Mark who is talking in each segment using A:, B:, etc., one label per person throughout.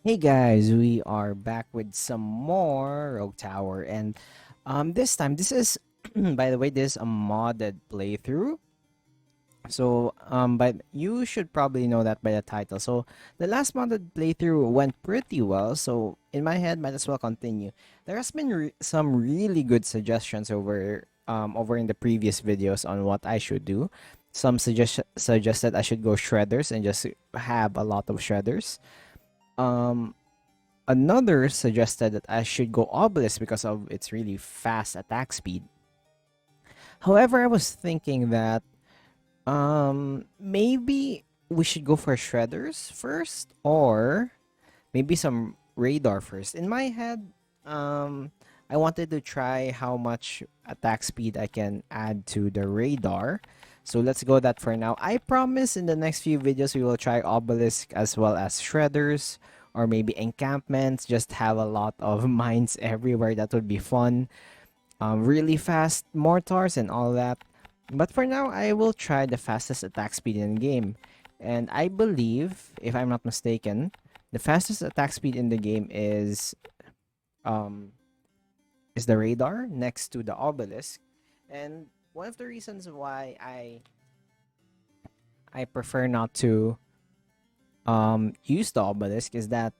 A: Hey guys, we are back with some more Rogue Tower, and this time this is, by the way, this is a modded playthrough. But you should probably know that by the title. So the last modded playthrough went pretty well. So in my head, might as well continue. There has been some really good suggestions over in the previous videos on what I should do. Some suggested I should go shredders and just have a lot of shredders. Um, Another suggested that I should go obelisk because of its really fast attack speed. However, I was thinking that maybe we should go for shredders first, or maybe some radar first. In my head, I wanted to try how much attack speed I can add to the radar. So let's go that for now. I promise in the next few videos we will try obelisk as well as shredders or maybe encampments. Just have a lot of mines everywhere. That would be fun. Really fast mortars and all that. But for now, I will try the fastest attack speed in the game. And I believe, if I'm not mistaken, the fastest attack speed in the game um is the radar next to the obelisk. And one of the reasons why I prefer not to use the obelisk is that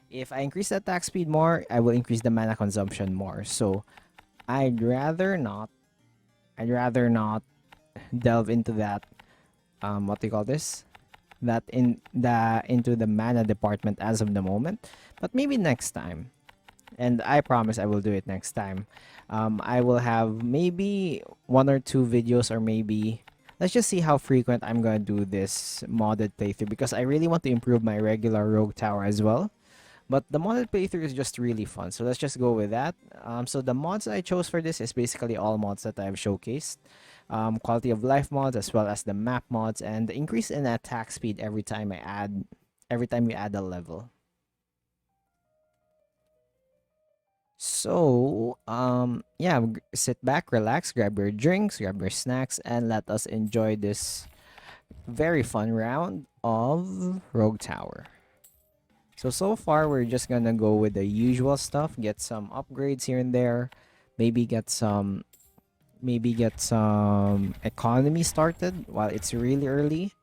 A: if I increase the attack speed more, I will increase the mana consumption more. So I'd rather not delve into that what do you call this? That in the into the mana department as of the moment. But maybe next time. And I promise I will do it next time. I will have maybe one or two videos, or maybe let's just see how frequent I'm gonna do this modded playthrough because I really want to improve my regular rogue tower as well. But the modded playthrough is just really fun, so let's just go with that. So the mods I chose for this is basically all mods that I've showcased. Quality of life mods as well as the map mods and the increase in attack speed every time you add a level. So, yeah, sit back, relax, grab your drinks, grab your snacks, and let us enjoy this very fun round of Rogue Tower. So far, we're just gonna go with the usual stuff, get some upgrades here and there, maybe get some economy started while it's really early.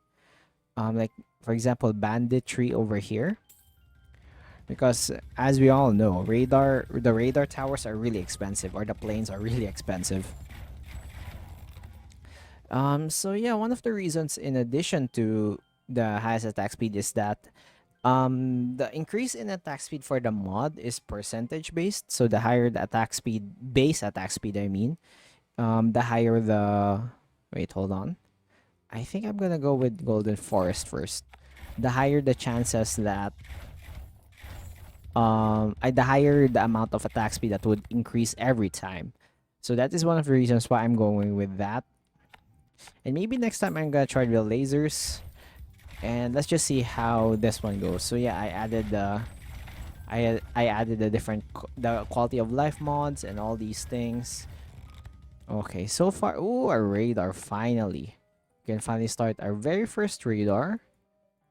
A: Like for example, banditry over here. Because as we all know, the radar towers are really expensive, or the planes are really expensive. So yeah, one of the reasons in addition to the highest attack speed is that the increase in attack speed for the mod is percentage based. So the higher the attack speed, base attack speed, I mean, the higher the. Wait, hold on. I think I'm gonna go with Golden Forest first. The higher the chances that the higher the amount of attack speed that would increase every time. So that is one of the reasons why I'm going with that. And maybe next time I'm gonna try the lasers. And let's just see how this one goes. So yeah, I added the quality of life mods and all these things. Okay, so far, ooh, our radar finally. We can finally start our very first radar.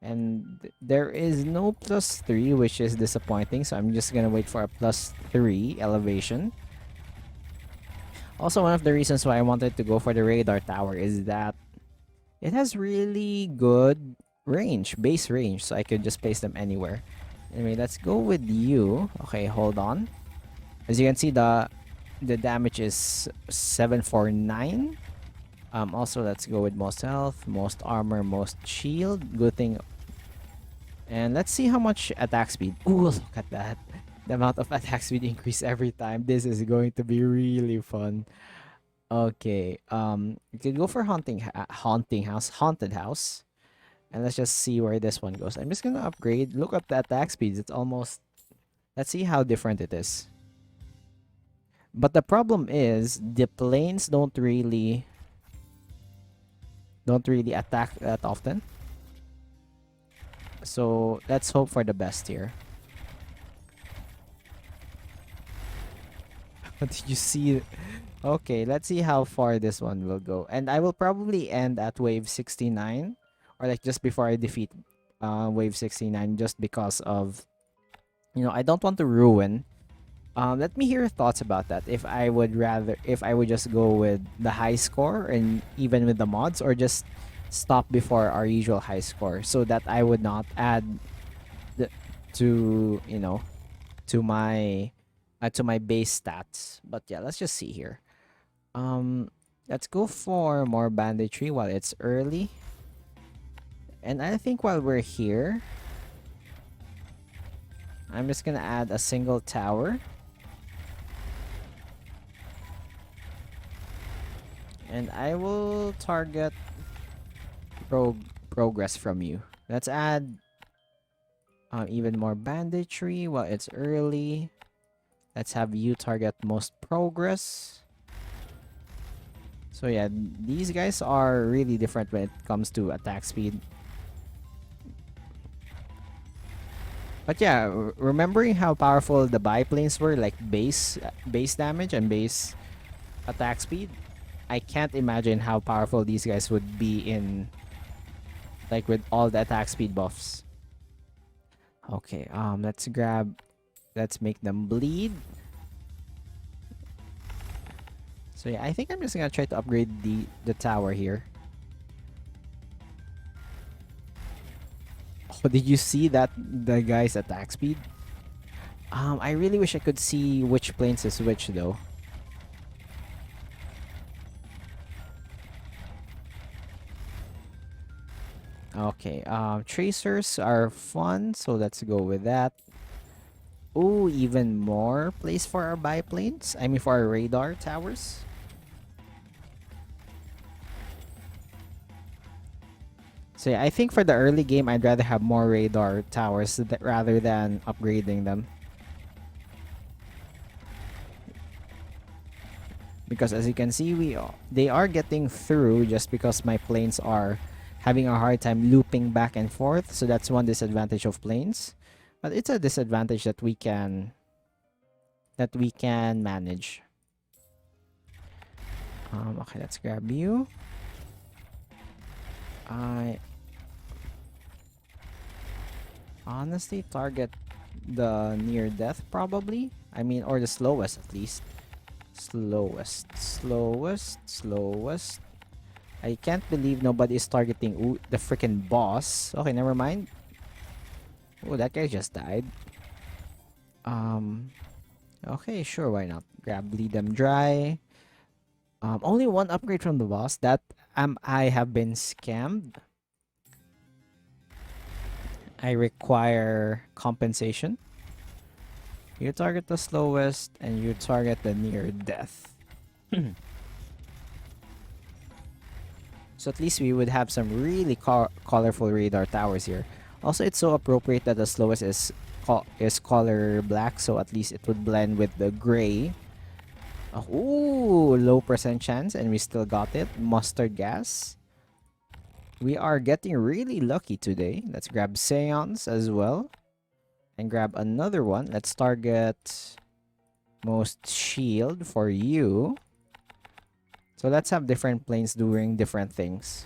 A: And there is no +3, which is disappointing. So I'm just gonna wait for a +3 elevation. Also, one of the reasons why I wanted to go for the radar tower is that it has really good range, base range, so I could just place them anywhere. Anyway, let's go with you. Okay, hold on. As you can see, the damage is 749. Also, let's go with most health, most armor, most shield. Good thing. And let's see how much attack speed. Ooh, look at that. The amount of attack speed increase every time. This is going to be really fun. Okay. You can go for haunted house. And let's just see where this one goes. I'm just gonna upgrade. Look at the attack speeds. It's almost. Let's see how different it is. But the problem is the planes don't really attack that often. So let's hope for the best here. Did you see? Okay, let's see how far this one will go. And I will probably end at wave 69, or like just before I defeat wave 69, just because of I don't want to ruin. Let me hear your thoughts about that. If I would just go with the high score and even with the mods, or just stop before our usual high score, so that I would not add the, to to my base stats. But yeah, let's just see here. Um, let's go for more banditry while it's early, and I think while we're here, I'm just gonna add a single tower. And I will target progress from you. Let's add even more banditry while it's early. Let's have you target most progress. So yeah, these guys are really different when it comes to attack speed. But yeah, remembering how powerful the biplanes were, like base damage and base attack speed, I can't imagine how powerful these guys would be in, like, with all the attack speed buffs. Okay, let's make them bleed. So yeah, I think I'm just gonna try to upgrade the tower here. Oh, did you see that the guy's attack speed? I really wish I could see which planes is which though. Okay, tracers are fun, so let's go with that. Oh, even more place for our biplanes. I mean, for our radar towers. So yeah, I think for the early game, I'd rather have more radar towers rather than upgrading them. Because as you can see, they are getting through just because my planes are having a hard time looping back and forth. So that's one disadvantage of planes, but it's a disadvantage that we can manage. Okay, let's grab you. I honestly target the near death probably. I mean, or the slowest at least. Slowest. I can't believe nobody is targeting the freaking boss. Okay, never mind. Oh, that guy just died. Okay, sure, why not? Bleed them dry. Only one upgrade from the boss. That I have been scammed. I require compensation. You target the slowest and you target the near death. So at least we would have some really colorful radar towers here. Also, it's so appropriate that the slowest is color black, so at least it would blend with the gray. Ooh, low percent chance, and we still got it. Mustard gas. We are getting really lucky today. Let's grab Seance as well. And grab another one. Let's target most shield for you. So let's have different planes doing different things.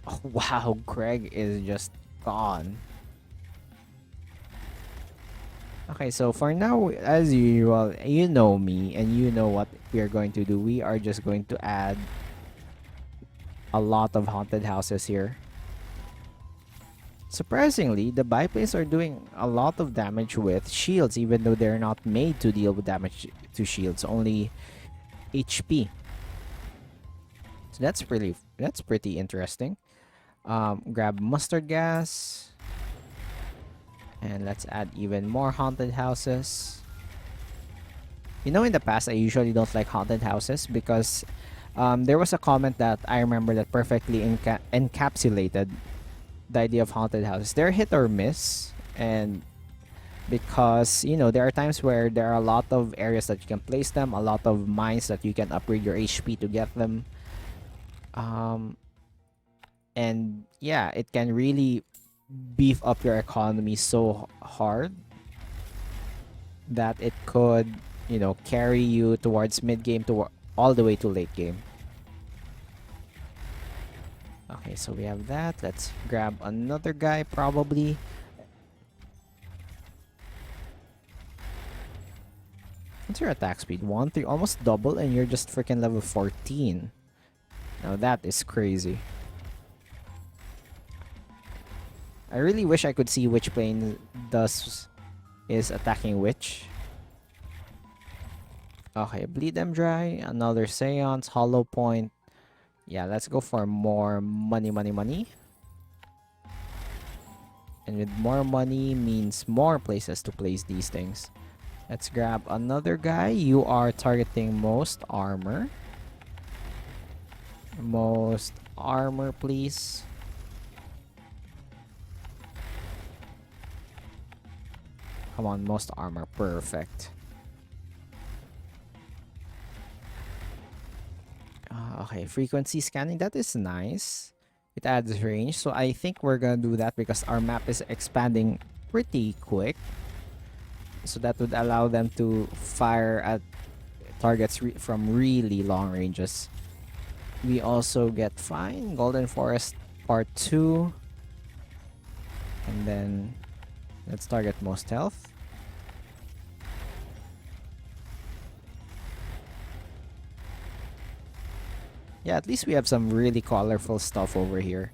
A: Oh, wow, Greg is just gone. Okay, so for now, as usual, you know me and you know what we are going to do. We are just going to add a lot of haunted houses here. Surprisingly, the biplanes are doing a lot of damage with shields, even though they're not made to deal with damage to shields, only HP. So that's pretty interesting. Grab mustard gas. And let's add even more haunted houses. In the past, I usually don't like haunted houses because there was a comment that I remember that perfectly encapsulated the idea of haunted houses. They're hit or miss, and because there are times where there are a lot of areas that you can place them, a lot of mines that you can upgrade your HP to get them. And yeah, it can really beef up your economy so hard that it could carry you towards mid game to all the way to late game. Okay, so we have that. Let's grab another guy probably. What's your attack speed? 1, 3, almost double, and you're just freaking level 14. Now that is crazy. I really wish I could see which plane is attacking which. Okay, bleed them dry. Another Seance, Hollow Point. Yeah, let's go for more money, money, money. And with more money means more places to place these things. Let's grab another guy. You are targeting most armor. Most armor, please. Come on, most armor. Perfect. Okay, frequency scanning. That is nice. It adds range. So I think we're gonna do that because our map is expanding pretty quick. So that would allow them to fire at targets from really long ranges. We also get fine. Golden Forest Part 2. And then let's target most health. Yeah, at least we have some really colorful stuff over here.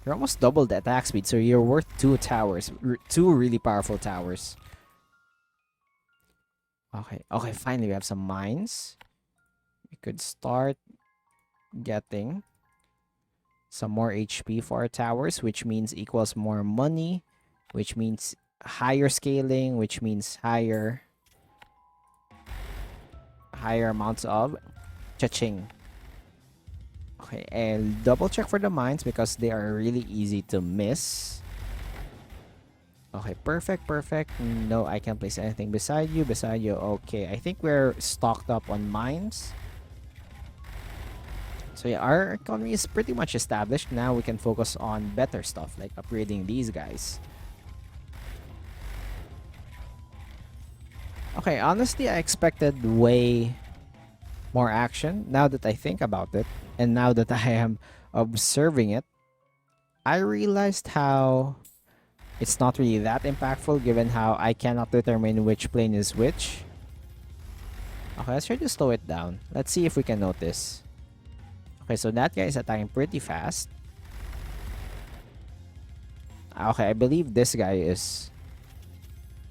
A: You're almost double the attack speed, so you're worth 2 towers. 2 really powerful towers. Okay, finally we have some mines. We could start getting some more HP for our towers, which means equals more money, which means higher scaling, which means higher amounts of cha-ching. Okay, and double check for the mines because they are really easy to miss. Okay, perfect. No, I can't place anything beside you. Okay, I think we're stocked up on mines. So yeah, our economy is pretty much established. Now we can focus on better stuff like upgrading these guys. Okay, honestly, I expected way more action now that I think about it. And now that I am observing it, I realized how it's not really that impactful given how I cannot determine which plane is which. Okay, let's try to slow it down. Let's see if we can notice. Okay, so that guy is attacking pretty fast. Okay, I believe this guy is...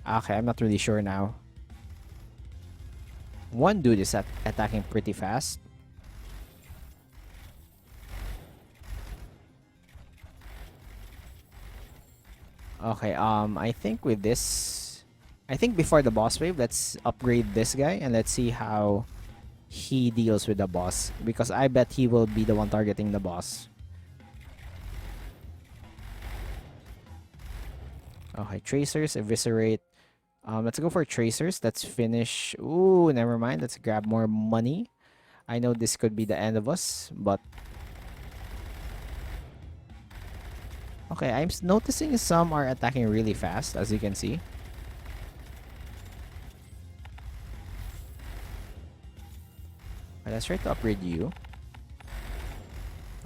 A: Okay, I'm not really sure now. One dude is attacking pretty fast. Okay, I think with this... I think before the boss wave, let's upgrade this guy and let's see how he deals with the boss. Because I bet he will be the one targeting the boss. Okay, Tracers, Eviscerate. Let's go for Tracers. Let's finish... Ooh, never mind. Let's grab more money. I know this could be the end of us, but... Okay, I'm noticing some are attacking really fast, as you can see. Okay, let's try to upgrade you.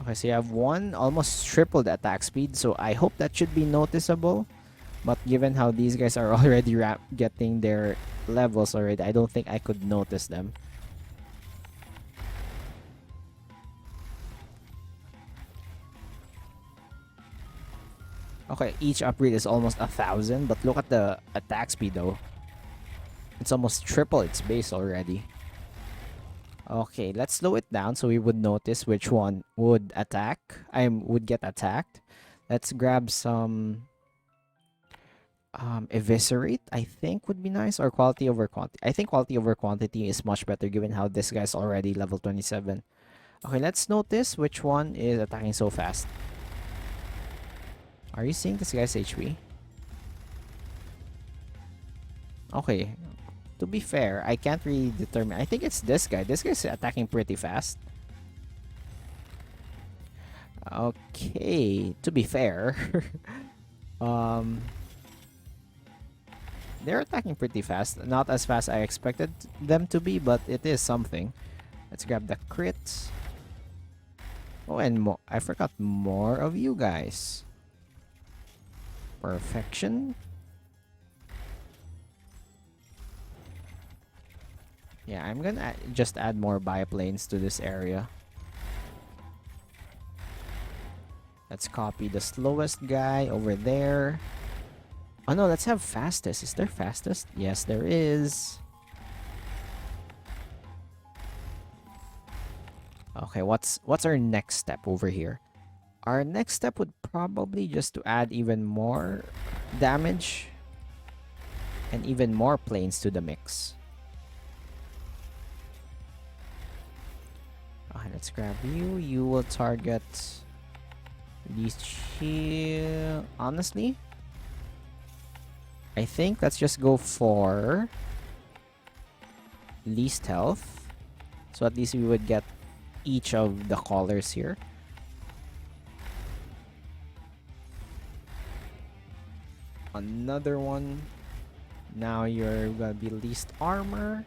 A: Okay, so you have one almost triple the attack speed, so I hope that should be noticeable. But given how these guys are already getting their levels already, I don't think I could notice them. Okay, each upgrade is almost 1,000, but look at the attack speed though. It's almost triple its base already. Okay, let's slow it down so we would notice which one would attack. Would get attacked. Let's grab some eviscerate, I think would be nice, or quality over quantity. I think quality over quantity is much better given how this guy's already level 27. Okay, let's notice which one is attacking so fast. Are you seeing this guy's HP? Okay, to be fair, I can't really determine. I think it's this guy. This guy's attacking pretty fast. Okay, to be fair, they're attacking pretty fast. Not as fast as I expected them to be, but it is something. Let's grab the crits. Oh, and I forgot more of you guys. Perfection. Yeah, I'm gonna just add more biplanes to this area. Let's copy the slowest guy over there. Oh no, let's have fastest. Is there fastest? Yes, there is. Okay, what's our next step over here? Our next step would probably just to add even more damage and even more planes to the mix. Okay, let's grab you. You will target these shield. Honestly, I think let's just go for least health. So at least we would get each of the colors here. Another one. Now you're gonna be least armor.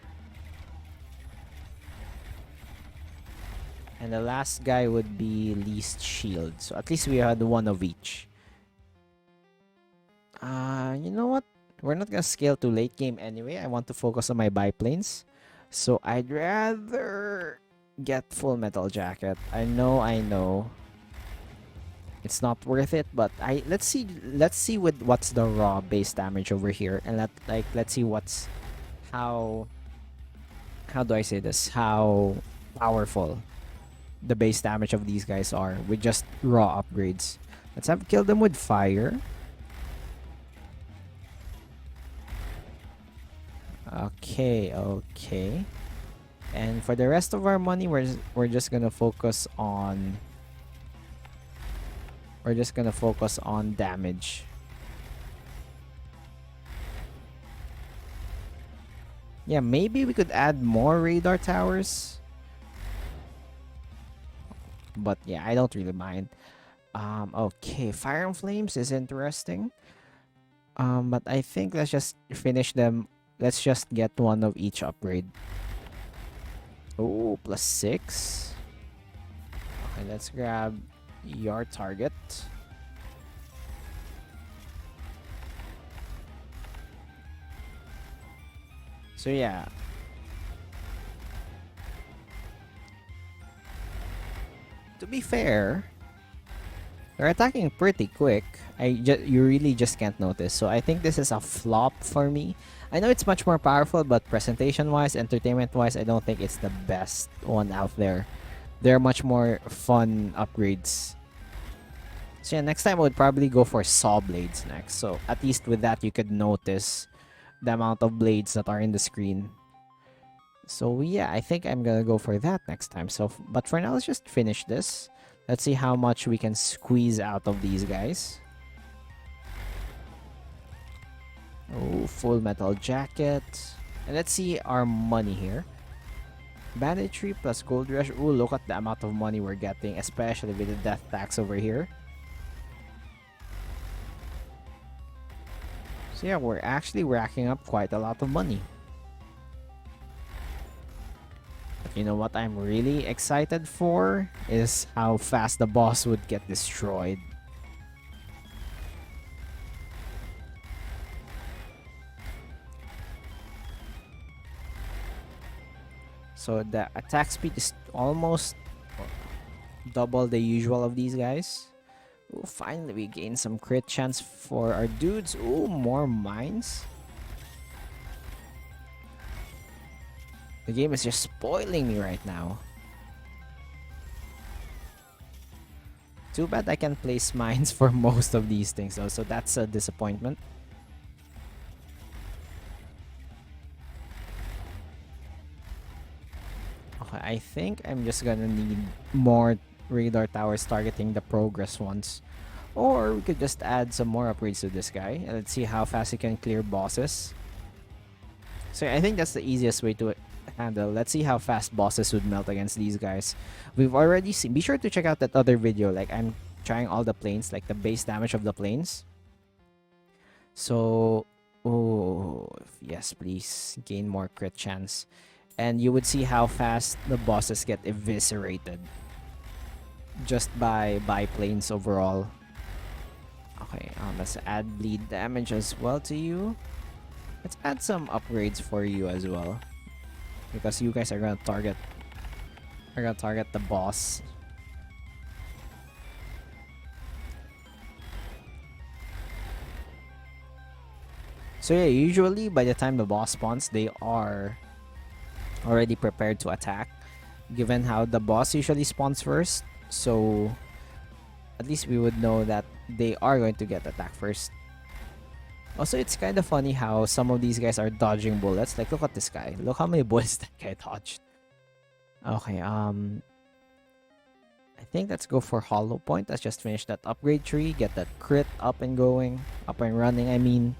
A: And the last guy would be least shield. So at least we had one of each. You know what? We're not gonna scale to late game anyway. I want to focus on my biplanes. So I'd rather get full metal jacket. I know. It's not worth it, but let's see with what's the raw base damage over here, and let's see what's how do I say this? How powerful the base damage of these guys are with just raw upgrades. Let's have kill them with fire. Okay. And for the rest of our money, we're just gonna focus on damage. Yeah, maybe we could add more radar towers. But yeah, I don't really mind. Okay, Fire and Flames is interesting. But I think let's just finish them. Let's just get one of each upgrade. Oh, +6. Okay, let's grab your target. So yeah. To be fair, they're attacking pretty quick. You really just can't notice. So I think this is a flop for me. I know it's much more powerful, but presentation-wise, entertainment-wise, I don't think it's the best one out there. There are much more fun upgrades. So yeah, next time I would probably go for saw blades next. So at least with that, you could notice the amount of blades that are in the screen. So yeah, I think I'm gonna go for that next time. So, but for now, let's just finish this. Let's see how much we can squeeze out of these guys. Oh, full metal jacket. And let's see our money here. Banditry plus gold rush. Oh, look at the amount of money we're getting, especially with the death tax over here. So yeah, we're actually racking up quite a lot of money. But you know what I'm really excited for is how fast the boss would get destroyed. So the attack speed is almost double the usual of these guys. Ooh, finally we gain some crit chance for our dudes. Ooh, more mines. The game is just spoiling me right now. Too bad I can place mines for most of these things though, so that's a disappointment. Okay, I think I'm just gonna need more radar towers targeting the progress ones. Or we could just add some more upgrades to this guy. And let's see how fast he can clear bosses. So I think that's the easiest way to handle. Let's see how fast bosses would melt against these guys. We've already seen. Be sure to check out that other video. Like I'm trying all the planes, like the base damage of the planes. So, oh yes, please gain more crit chance. And you would see how fast the bosses get eviscerated just by planes overall. Okay, let's add bleed damage as well to you. Let's add some upgrades for you as well. because you guys are gonna target the boss. So yeah, usually by the time the boss spawns, they are already prepared to attack, given how the boss usually spawns first. So at least we would know that they are going to get attacked first. Also, it's kind of funny how some of these guys are dodging bullets. Like, look at this guy. Look how many bullets that guy dodged. Okay, I think let's go for Hollow Point. Let's just finish that upgrade tree, get that crit up and going, up and running, I mean.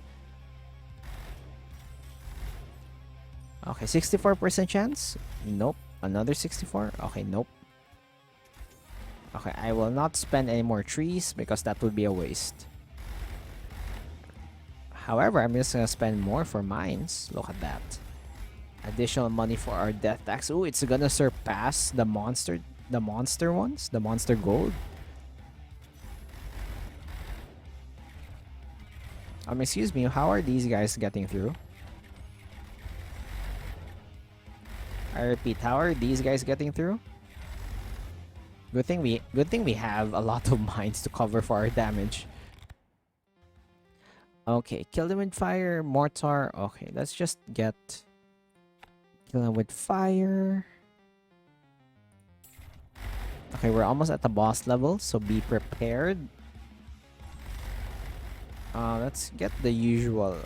A: Okay, 64% chance? Nope. Another 64? Okay, nope. Okay, I will not spend any more trees because that would be a waste. However, I'm just gonna spend more for mines. Look at that. Additional money for our death tax. Ooh, it's gonna surpass the monster ones, the monster gold. Excuse me, how are these guys getting through? I repeat, how are these guys getting through? Good thing we have a lot of mines to cover for our damage. Okay, kill them with fire, mortar. Okay, let's just get kill them with fire. Okay, we're almost at the boss level, so be prepared. Let's get the usual.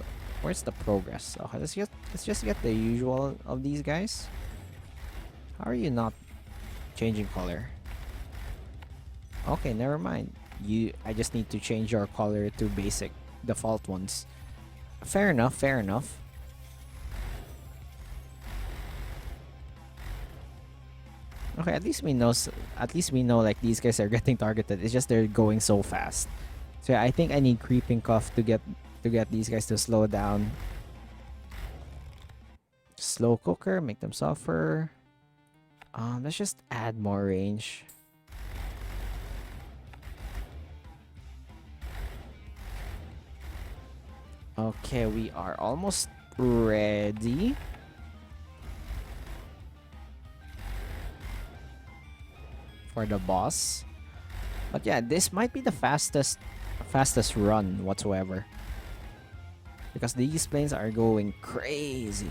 A: Where's the progress? Okay, let's just get the usual of these guys. How are you not changing color? Okay, never mind. I just need to change your color to basic default ones. Fair enough, fair enough. Okay, at least we know like these guys are getting targeted. It's just they're going so fast. So yeah, I think I need creeping cough to get these guys to slow down. Slow cooker, make them suffer. Let's just add more range. Okay, we are almost ready. For the boss. But yeah, this might be the fastest run whatsoever. Because these planes are going crazy.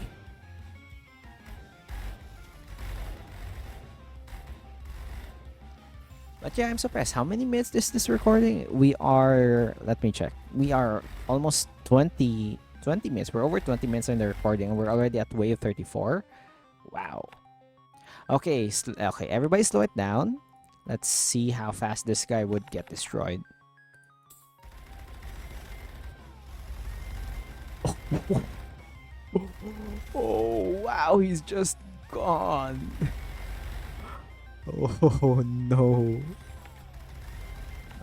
A: But yeah, I'm surprised. How many minutes is this recording? We are, let me check. We are almost 20 minutes. We're over 20 minutes in the recording and we're already at wave 34. Wow. Okay, okay, everybody slow it down. Let's see how fast this guy would get destroyed. Oh, wow, he's just gone. Oh, no.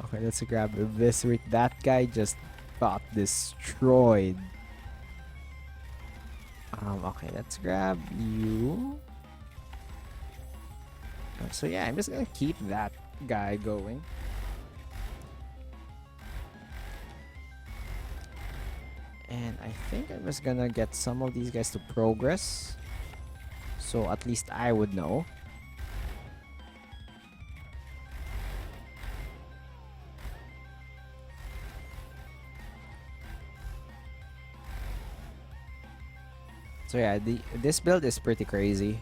A: Okay, let's grab this. That guy just got destroyed. Okay, let's grab you. So yeah, I'm just gonna keep that guy going. And I think I'm just gonna get some of these guys to progress. So at least I would know. So yeah, this build is pretty crazy.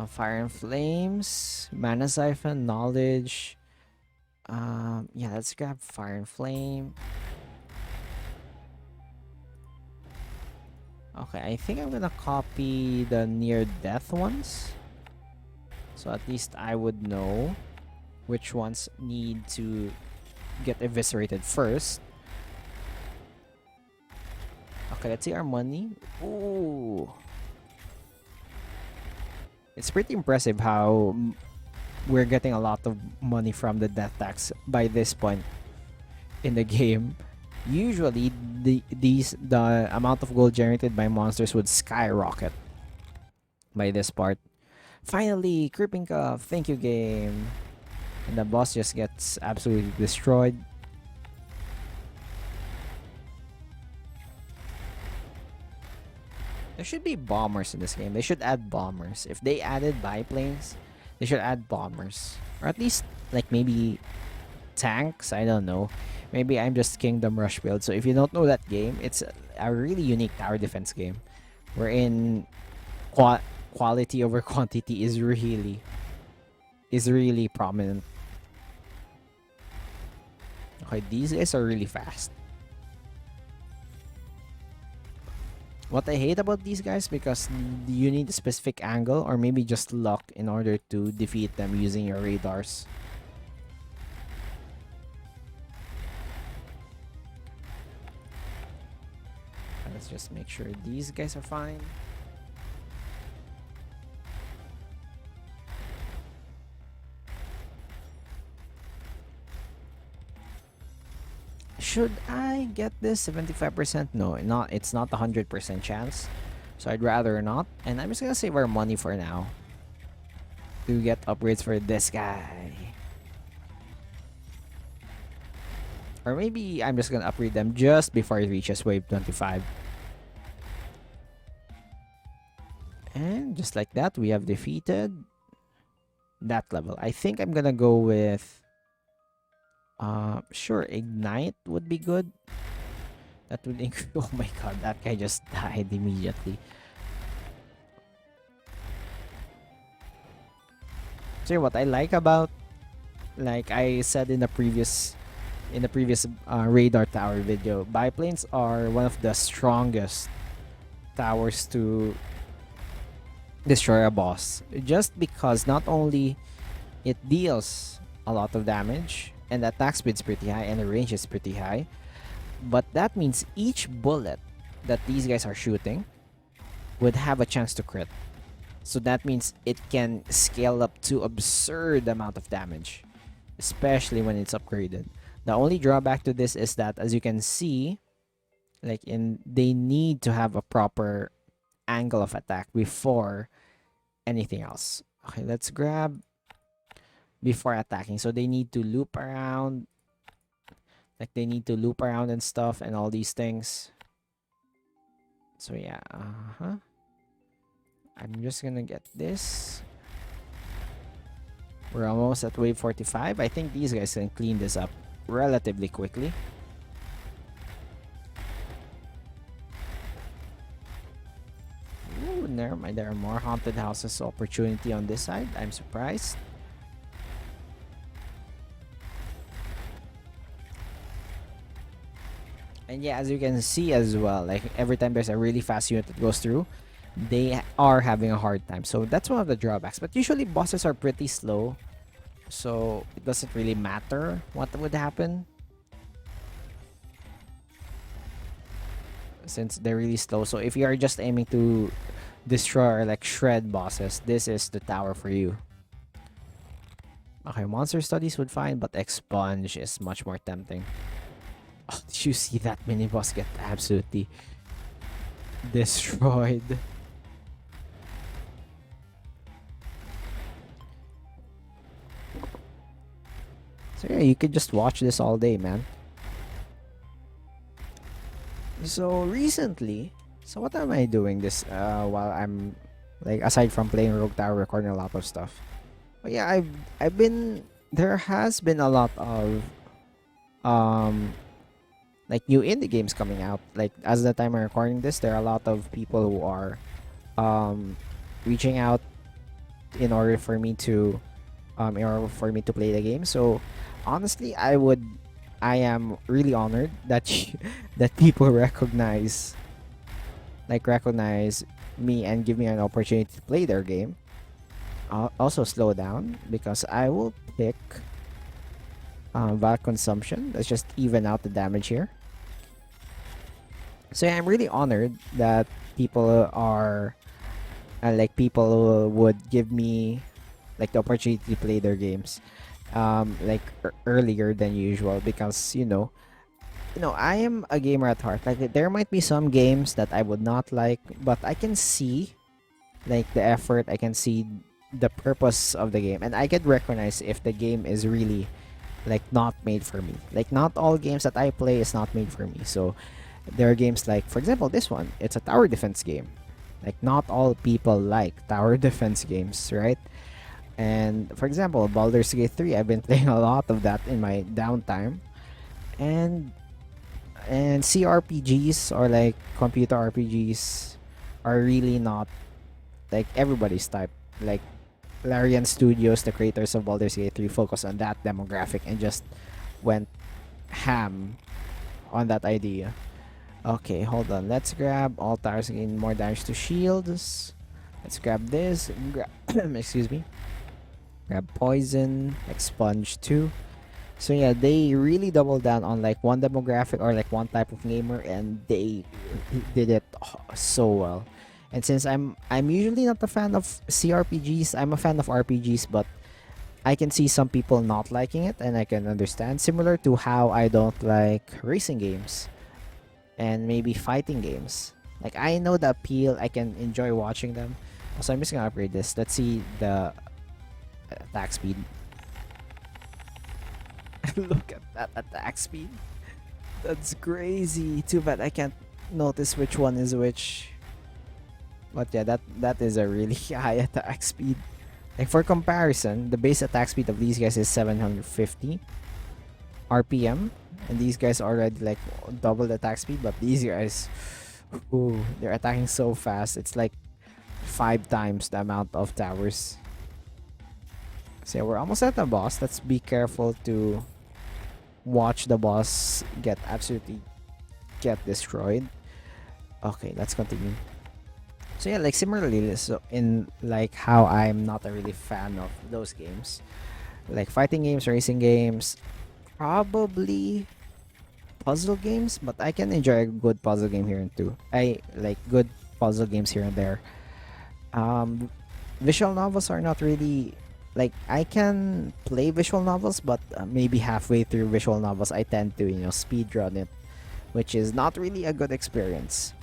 A: Fire and Flames, Mana Siphon, Knowledge. Yeah, let's grab Fire and Flame. Okay, I think I'm gonna copy the near death ones. So at least I would know which ones need to get eviscerated first. Okay, let's see our money. Ooh. It's pretty impressive how we're getting a lot of money from the death tax by this point in the game. Usually, the amount of gold generated by monsters would skyrocket by this part. Finally, Creeping Cuff. Thank you, game. And the boss just gets absolutely destroyed. There should be bombers in this game. They should add bombers. If they added biplanes, they should add bombers. Or at least, like, maybe tanks. I don't know. Maybe I'm just Kingdom Rush build. So if you don't know that game, it's a really unique tower defense game. Wherein quality over quantity is really prominent. Okay, these guys are really fast. What I hate about these guys, because you need a specific angle or maybe just luck in order to defeat them using your radars. Let's just make sure these guys are fine. Should I get this 75%? No, it's not 100% chance. So I'd rather not. And I'm just gonna save our money for now to get upgrades for this guy. Or maybe I'm just gonna upgrade them just before it reaches wave 25. And just like that, we have defeated that level. I think I'm gonna go with sure, ignite would be good. That would increase. Oh my god, that guy just died immediately. So what I like about, like I said in the previous radar tower video, biplanes are one of the strongest towers to destroy a boss, just because not only it deals a lot of damage and the attack speed's pretty high and the range is pretty high, but that means each bullet that these guys are shooting would have a chance to crit. So that means it can scale up to absurd amount of damage, especially when it's upgraded. The only drawback to this is that, as you can see, they need to have a proper angle of attack before anything else. Okay, let's grab before attacking. So they need to loop around. Like, they need to loop around and stuff and all these things. So yeah, I'm just gonna get this. We're almost at wave 45. I think these guys can clean this up relatively quickly. Ooh, never mind. There are more haunted houses opportunity on this side. I'm surprised. And yeah, as you can see as well, like every time there's a really fast unit that goes through, they are having a hard time. So that's one of the drawbacks. But usually bosses are pretty slow, so it doesn't really matter what would happen, since they're really slow. So if you are just aiming to destroy or like shred bosses, this is the tower for you. Okay, monster studies would fine, but expunge is much more tempting. Oh, did you see that mini boss get absolutely destroyed? So yeah, you could just watch this all day, man. So recently, so what am I doing this while I'm, like, aside from playing Rogue Tower, recording a lot of stuff? But yeah, I've been, there has been a lot of like new indie games coming out. Like, as the time I'm recording this, there are a lot of people who are reaching out in order for me to play the game. So honestly, I am really honored that that people recognize me and give me an opportunity to play their game. I'll also slow down because I will pick valve consumption. Let's just even out the damage here. So yeah, I'm really honored that people are people would give me like the opportunity to play their games earlier than usual, because I am a gamer at heart. Like, there might be some games that I would not like, but I can see like the effort, I can see the purpose of the game, and I can recognize if the game is really like not made for me. Like, not all games that I play is not made for me. So there are games like, for example, this one. It's a tower defense game. Like not all people like tower defense games, right? And for example, Baldur's Gate 3, I've been playing a lot of that in my downtime. And CRPGs, or like computer RPGs, are really not like everybody's type. Like Larian Studios, the creators of Baldur's Gate 3, focus on that demographic and just went ham on that idea. Okay, hold on. Let's grab all towers, gain more damage to shields. Let's grab this. Excuse me. Grab poison, expunge too. So yeah, they really doubled down on like one demographic or like one type of gamer, and they did it so well. And since I'm usually not a fan of CRPGs, I'm a fan of RPGs, but I can see some people not liking it, and I can understand. Similar to how I don't like racing games and maybe fighting games. Like I know the appeal, I can enjoy watching them. So I'm just gonna upgrade this. Let's see the attack speed. Look at that attack speed. That's crazy. Too bad I can't notice which one is which. But yeah, that is a really high attack speed. Like for comparison, the base attack speed of these guys is 750 RPM, and these guys are already like double the attack speed. But these guys, ooh, they're attacking so fast. It's like 5 times the amount of towers. So yeah, we're almost at the boss. Let's be careful to watch the boss get destroyed. Okay, let's continue. So yeah, like similarly, so in like how I'm not a really fan of those games, like fighting games, racing games, probably puzzle games, but I can enjoy a good puzzle game here and too. I like good puzzle games here and there. Visual novels are not really like I can play visual novels, but maybe halfway through visual novels, I tend to speed run it, which is not really a good experience.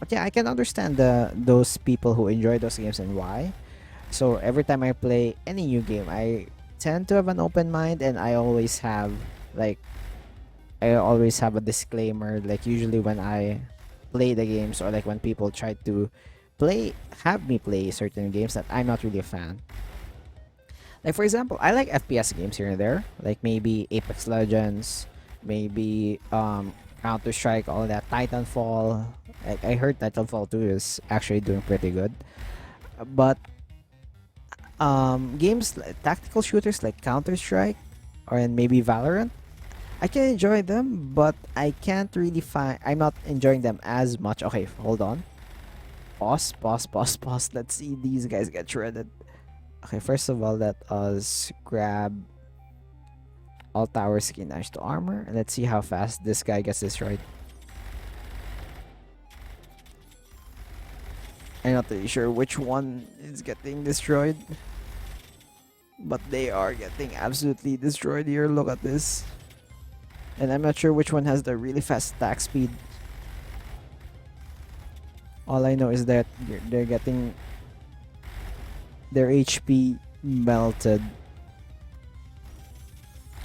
A: But yeah, I can understand those people who enjoy those games and why. So every time I play any new game, I tend to have an open mind, and I always have a disclaimer. Like usually when I play the games, or like when people try to have me play certain games that I'm not really a fan. Like for example, I like FPS games here and there, like maybe Apex Legends, maybe Counter Strike, all that, Titanfall. Like I heard Titanfall 2 is actually doing pretty good. But games tactical shooters like Counter Strike or and maybe Valorant, I can enjoy them, but I can't really find. I'm not enjoying them as much. Okay, hold on. Pause. Let's see these guys get shredded. Okay, first of all, let us grab all tower skin dash to armor, and let's see how fast this guy gets destroyed. I'm not really sure which one is getting destroyed, but they are getting absolutely destroyed here. Look at this. And I'm not sure which one has the really fast attack speed. All I know is that they're getting their HP melted.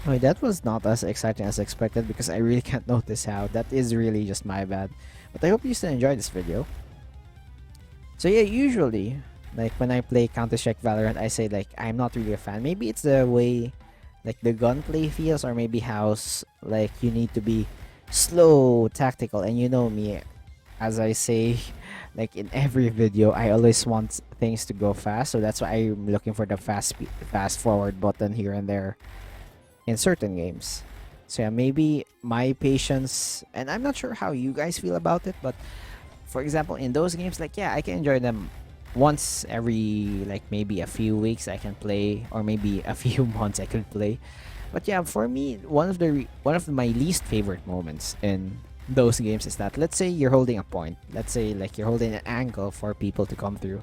A: Oh, that was not as exciting as expected because I really can't notice how. That is really just my bad. But I hope you still enjoyed this video. So yeah, usually, like when I play Counter-Strike Valorant, I say like I'm not really a fan. Maybe it's the way like the gunplay feels, or maybe how like you need to be slow, tactical, and you know me, as I say, like in every video, I always want things to go fast. So that's why I'm looking for the fast forward button here and there in certain games. So yeah, maybe my patience, and I'm not sure how you guys feel about it, but for example, in those games, like yeah, I can enjoy them once every like maybe a few weeks I can play, or maybe a few months I could play. But yeah, for me, one of my least favorite moments in those games is that, let's say you're holding a point, let's say like you're holding an angle for people to come through,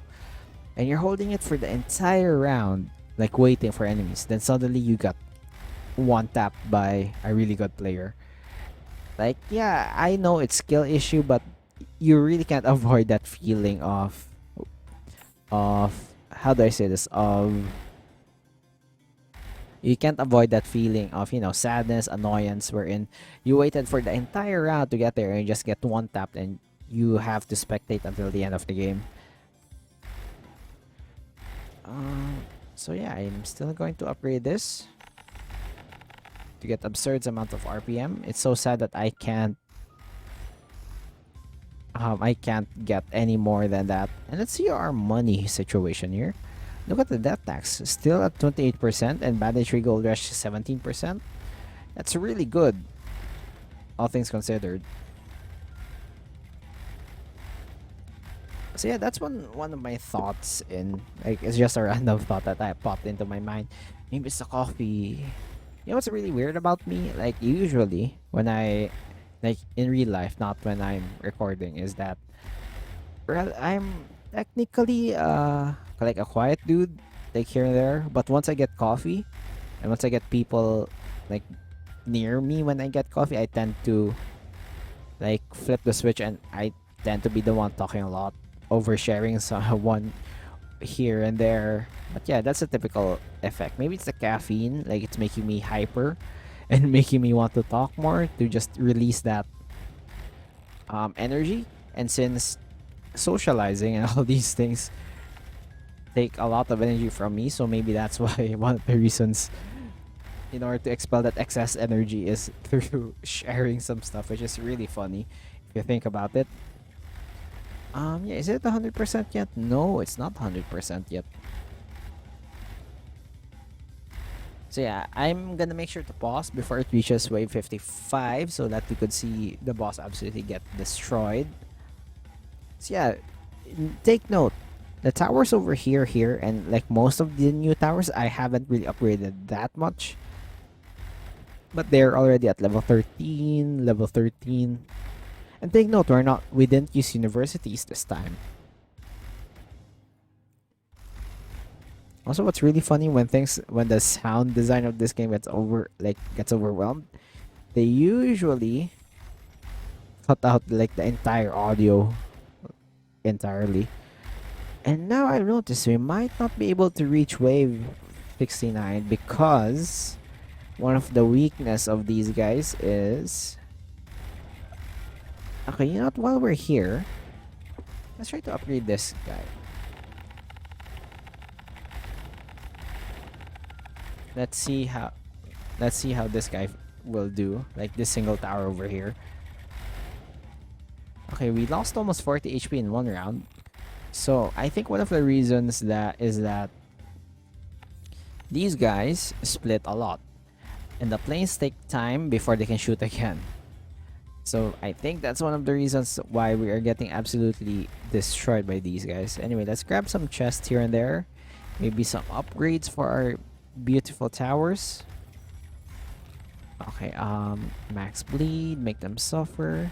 A: and you're holding it for the entire round, like waiting for enemies. Then suddenly you got one tapped by a really good player. Like yeah, I know it's skill issue, but you really can't avoid that feeling of how do I say this, of you can't avoid that feeling of sadness, annoyance, wherein you waited for the entire round to get there and you just get one tapped and you have to spectate until the end of the game. So yeah, I'm still going to upgrade this to get absurd amount of RPM. It's so sad that I can't get any more than that. And let's see our money situation here. Look at the death tax, still at 28%, and banditry gold rush 17%. That's really good, all things considered. So yeah, that's one of my thoughts in, like, it's just a random thought that I popped into my mind. Maybe it's the coffee. You know what's really weird about me? Like, usually when I, like, in real life, not when I'm recording, is that, well, I'm technically like a quiet dude, like here and there. But once I get coffee, and once I get people like near me when I get coffee, I tend to like flip the switch, and I tend to be the one talking a lot, oversharing someone here and there. But yeah, that's a typical effect. Maybe it's the caffeine, like it's making me hyper and making me want to talk more to just release that energy. And since socializing and all these things take a lot of energy from me, so maybe that's why one of the reasons in order to expel that excess energy is through sharing some stuff, which is really funny if you think about it. Yeah, is it 100% yet? No, it's not 100% yet. So yeah, I'm gonna make sure to pause before it reaches wave 55 so that we could see the boss absolutely get destroyed. So yeah, take note. The towers over here, and like most of the new towers, I haven't really upgraded that much. But they're already at level 13, level 13. And take note, we didn't use universities this time. Also, what's really funny when the sound design of this game gets overwhelmed, they usually cut out like the entire audio entirely. And now I notice we might not be able to reach wave 69 because one of the weakness of these guys is, okay, you know what, while we're here, let's try to upgrade this guy. Let's see how this guy will do, like this single tower over here. Okay, we lost almost 40 HP in one round. So I think one of the reasons that is that these guys split a lot, and the planes take time before they can shoot again. So I think that's one of the reasons why we are getting absolutely destroyed by these guys. Anyway, let's grab some chests here and there. Maybe some upgrades for our beautiful towers. Okay, max bleed, make them suffer.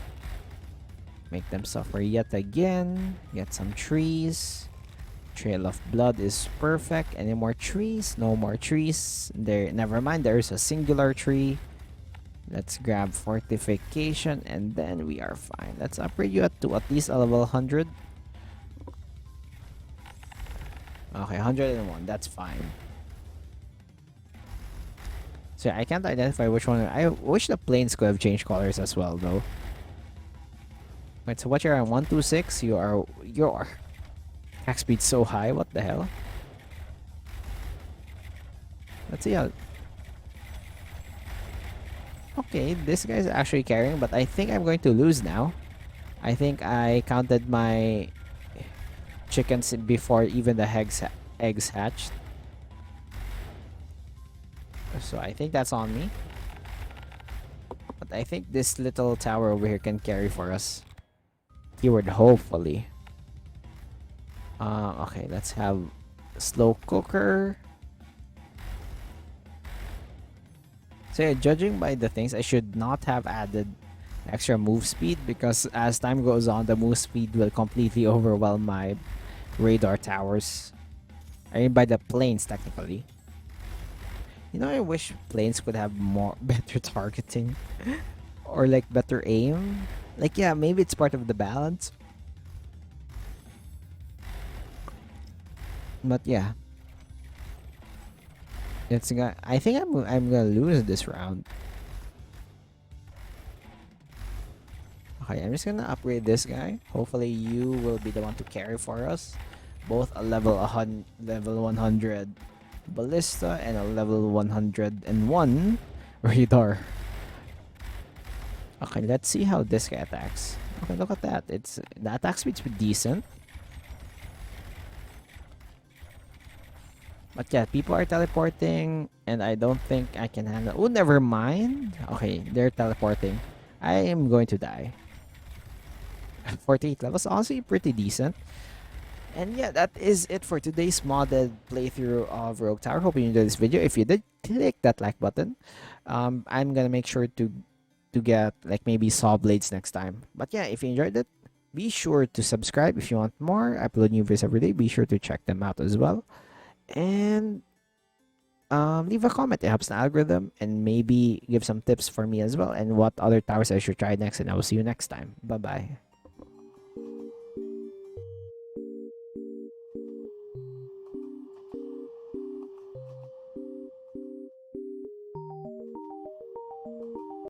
A: Make them suffer yet again. Get some trees. Trail of blood is perfect. Any more trees? No more trees. There, never mind, there's a singular tree. Let's grab fortification and then we are fine. Let's upgrade you to at least a level 100. Okay, 101, that's fine. So I can't identify which one. I wish the planes could have changed colors as well though. Wait, so what you're on 126? Your attack speed so high, what the hell? Let's see how. Okay, this guy's actually carrying, but I think I'm going to lose now. I think I counted my chickens before even the eggs hatched. So I think that's on me. But I think this little tower over here can carry for us. Keyword hopefully. Okay, let's have slow cooker. So yeah, judging by the things, I should not have added extra move speed because as time goes on, the move speed will completely overwhelm my radar towers. I mean by the planes technically. You know, I wish planes could have more better targeting or like better aim. Like yeah, maybe it's part of the balance. But yeah. I think I'm gonna lose this round. Okay, I'm just gonna upgrade this guy. Hopefully you will be the one to carry for us. both a level 100 ballista and a level 101 radar. Okay, let's see how this guy attacks. Okay, look at that. It's the attack speed's decent. But yeah, people are teleporting, and I don't think I can handle. Oh, never mind. Okay, they're teleporting. I am going to die. 48 levels, honestly, pretty decent. And yeah, that is it for today's modded playthrough of Rogue Tower. Hope you enjoyed this video. If you did, click that like button. I'm gonna make sure to get like maybe saw blades next time. But yeah, if you enjoyed it, be sure to subscribe if you want more. I upload new videos every day. Be sure to check them out as well. And leave a comment. It helps the algorithm, and maybe give some tips for me as well, and what other towers I should try next. And I will see you next time. Bye bye.